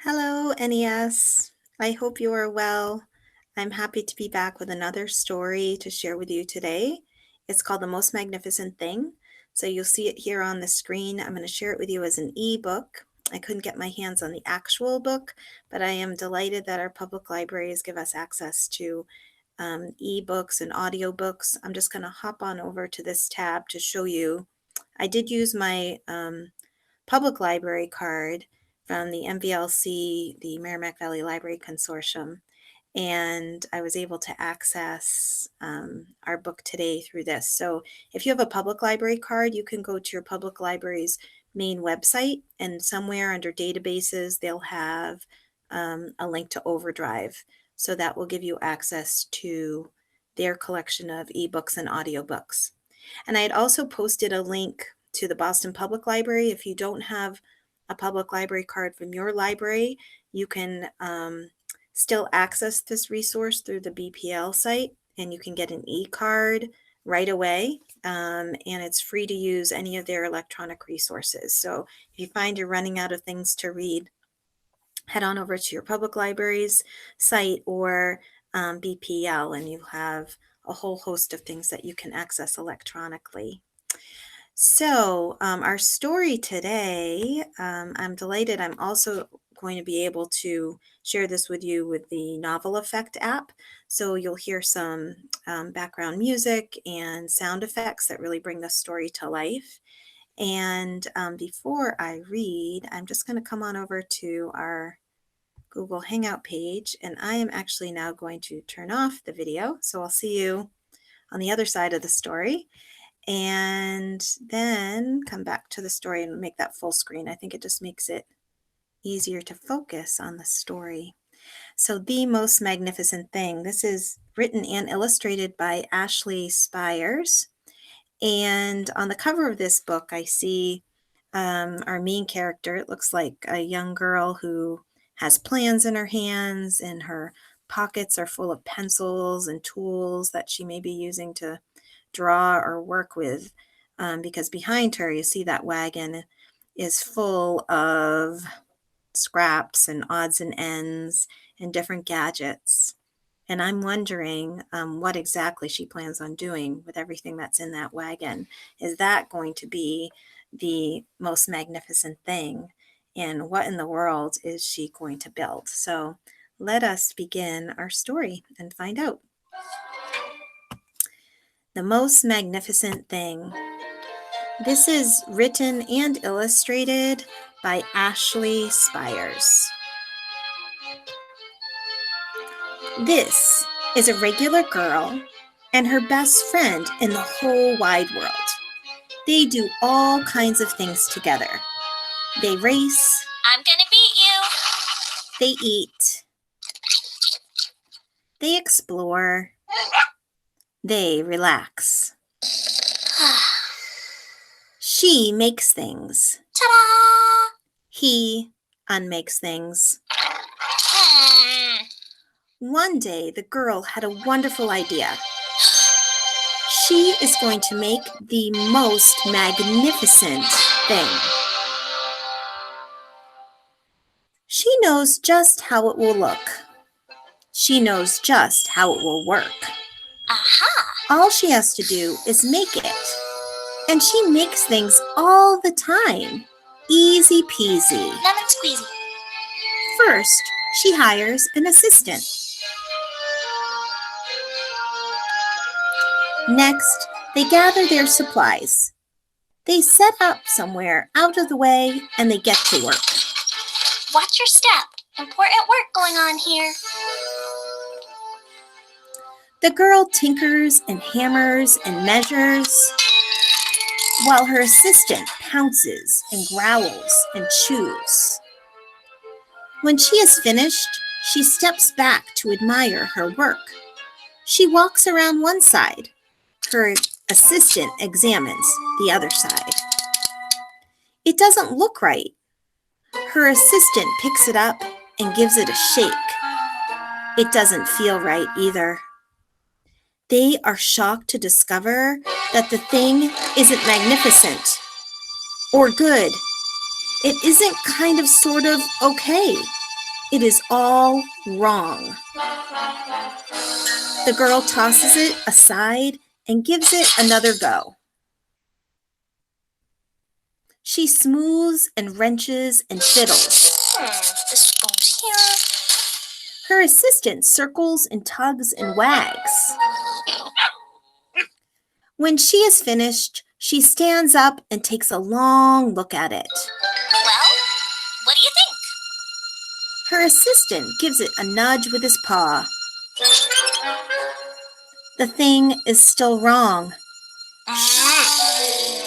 Hello, NES. I hope you are well. I'm happy to be back with another story to share with you today. It's called The Most Magnificent Thing. So you'll see it here on the screen. I'm going to share it with you as an ebook. I couldn't get my hands on the actual book, but I am delighted that our public libraries give us access to ebooks and audiobooks. I'm just going to hop on over to this tab to show you. I did use my public library card from the MVLC, the Merrimack Valley Library Consortium, and I was able to access our book today through this. So if you have a public library card, you can go to your public library's main website, and somewhere under databases, they'll have a link to Overdrive. So that will give you access to their collection of ebooks and audiobooks. And I had also posted a link to the Boston Public Library. If you don't have a public library card from your library, you can still access this resource through the BPL site, and you can get an e-card right away, and it's free to use any of their electronic resources. So if you find you're running out of things to read, head on over to your public library's site or BPL, and you'll have a whole host of things that you can access electronically. So our story today, I'm delighted. I'm also going to be able to share this with you with the Novel Effect app. So you'll hear some background music and sound effects that really bring the story to life. And before I read, I'm just going to come on over to our Google Hangout page, and I am actually now going to turn off the video. So I'll see you on the other side of the story, and then come back to the story and make that full screen. I think it just makes it easier to focus on the story. So The Most Magnificent Thing. This is written and illustrated by Ashley Spires. And on the cover of this book, I see our main character. It looks like a young girl who has plans in her hands, and her pockets are full of pencils and tools that she may be using to draw or work with, because behind her, you see that wagon is full of scraps and odds and ends and different gadgets. And I'm wondering what exactly she plans on doing with everything that's in that wagon. Is that going to be the most magnificent thing? And what in the world is she going to build? So let us begin our story and find out. The Most Magnificent Thing. This is written and illustrated by Ashley Spires. This is a regular girl and her best friend in the whole wide world. They do all kinds of things together. They race. I'm gonna beat you. They eat. They explore. They relax. She makes things. Ta-da! He unmakes things. One day, the girl had a wonderful idea. She is going to make the most magnificent thing. She knows just how it will look. She knows just how it will work. Aha! All she has to do is make it. And she makes things all the time. Easy peasy. Lemon squeezy. First, she hires an assistant. Next, they gather their supplies. They set up somewhere out of the way, and they get to work. Watch your step. Important work going on here. The girl tinkers and hammers and measures, while her assistant pounces and growls and chews. When she is finished, she steps back to admire her work. She walks around one side. Her assistant examines the other side. It doesn't look right. Her assistant picks it up and gives it a shake. It doesn't feel right either. They are shocked to discover that the thing isn't magnificent or good. It isn't kind of sort of okay. It is all wrong. The girl tosses it aside and gives it another go. She smooths and wrenches and fiddles. This goes here. Her assistant circles and tugs and wags. When she is finished, she stands up and takes a long look at it. Well, what do you think? Her assistant gives it a nudge with his paw. The thing is still wrong.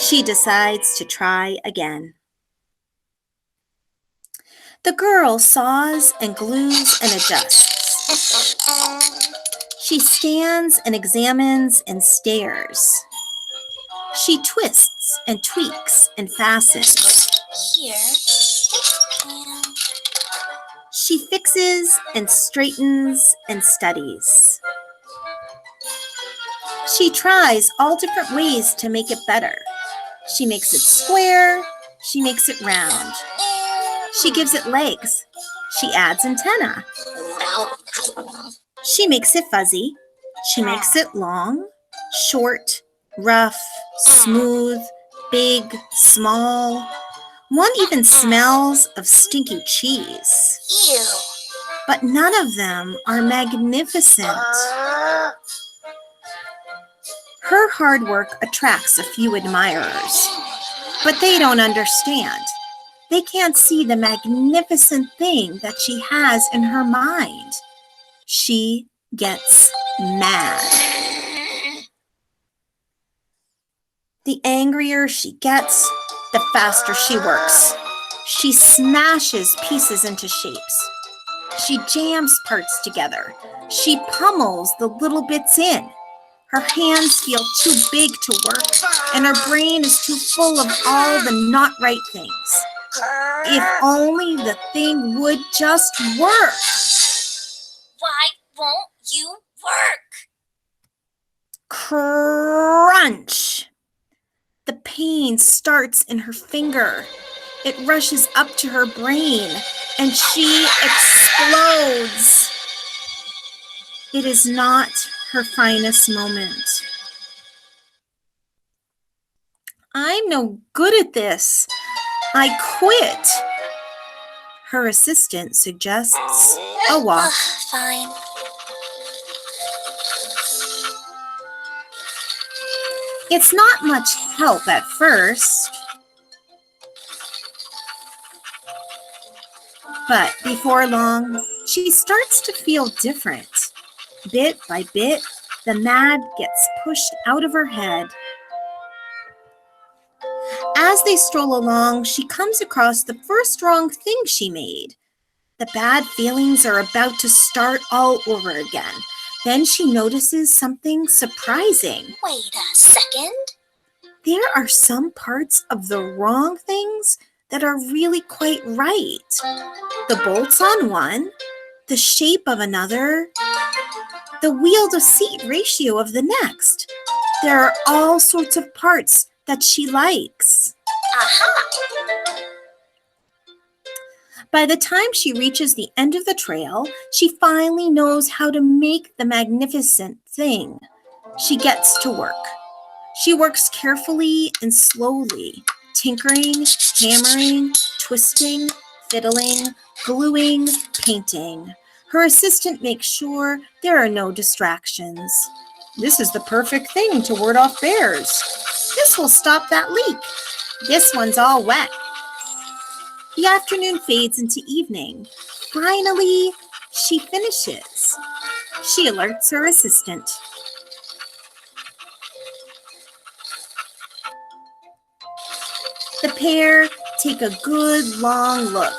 She decides to try again. The girl saws and glues and adjusts. She stands and examines and stares. She twists and tweaks and fastens. Here. And She fixes and straightens and studies. She tries all different ways to make it better. She makes it square. She makes it round. She gives it legs. She adds antenna. She makes it fuzzy. She makes it long, short, rough, smooth, big, small. One even smells of stinky cheese. Ew. But none of them are magnificent. Her hard work attracts a few admirers, but they don't understand. They can't see the magnificent thing that she has in her mind. She gets mad. The angrier she gets, the faster she works. She smashes pieces into shapes. She jams parts together. She pummels the little bits in. Her hands feel too big to work, and her brain is too full of all the not right things. If only the thing would just work. Why won't you work? Crunch! The pain starts in her finger. It rushes up to her brain, and she explodes. It is not her finest moment. I'm no good at this. I quit. Her assistant suggests a walk. Fine. It's not much help at first, but before long, she starts to feel different. Bit by bit, the mad gets pushed out of her head. As they stroll along, she comes across the first wrong thing she made. The bad feelings are about to start all over again. Then she notices something surprising. Wait a second. There are some parts of the wrong things that are really quite right. The bolts on one, the shape of another, the wheel to seat ratio of the next. There are all sorts of parts that she likes. Aha! By the time she reaches the end of the trail, she finally knows how to make the magnificent thing. She gets to work. She works carefully and slowly, tinkering, hammering, twisting, fiddling, gluing, painting. Her assistant makes sure there are no distractions. This is the perfect thing to ward off bears. This will stop that leak. This one's all wet. The afternoon fades into evening. Finally, she finishes. She alerts her assistant. The pair take a good long look.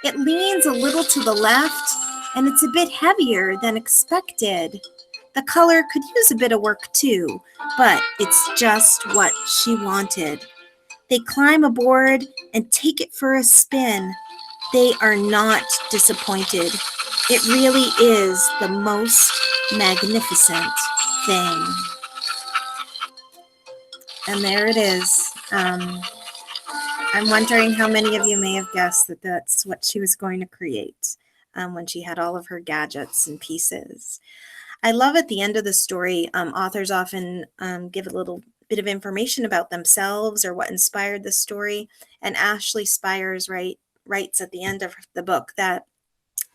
It leans a little to the left, and it's a bit heavier than expected. The color could use a bit of work too, but it's just what she wanted. They climb aboard and take it for a spin. They are not disappointed. It really is the most magnificent thing. And there it is. I'm wondering how many of you may have guessed that that's what she was going to create. when she had all of her gadgets and pieces. I love at the end of the story, authors often give a little bit of information about themselves or what inspired the story. And Ashley Spires writes at the end of the book that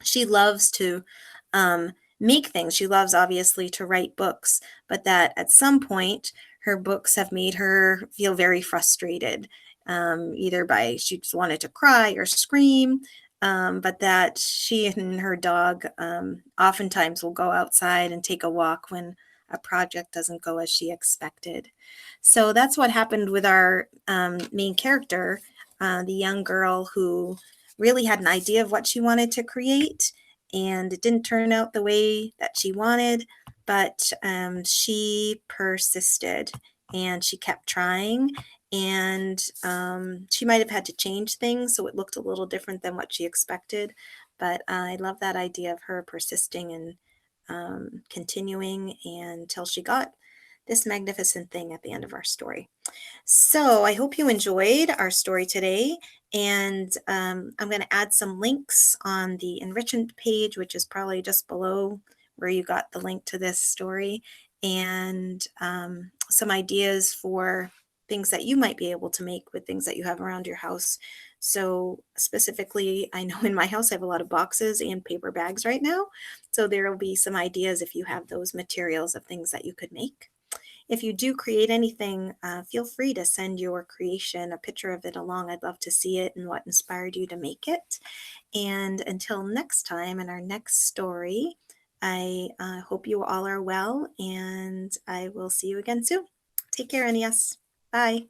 she loves to um, make things. She loves, obviously, to write books, but that at some point her books have made her feel very frustrated, either by she just wanted to cry or scream. But that she and her dog oftentimes will go outside and take a walk when a project doesn't go as she expected. So that's what happened with our main character, the young girl who really had an idea of what she wanted to create, and it didn't turn out the way that she wanted, but she persisted and she kept trying, and she might have had to change things so it looked a little different than what she expected. But I love that idea of her persisting and continuing until she got this magnificent thing at the end of our story. So I hope you enjoyed our story today, and I'm going to add some links on the enrichment page, which is probably just below where you got the link to this story, and some ideas for things that you might be able to make with things that you have around your house. So specifically, I know in my house I have a lot of boxes and paper bags right now, so there will be some ideas if you have those materials of things that you could make. If you do create anything, feel free to send your creation, a picture of it along. I'd love to see it and what inspired you to make it. And until next time in our next story, I hope you all are well, and I will see you again soon. Take care, NES. Bye.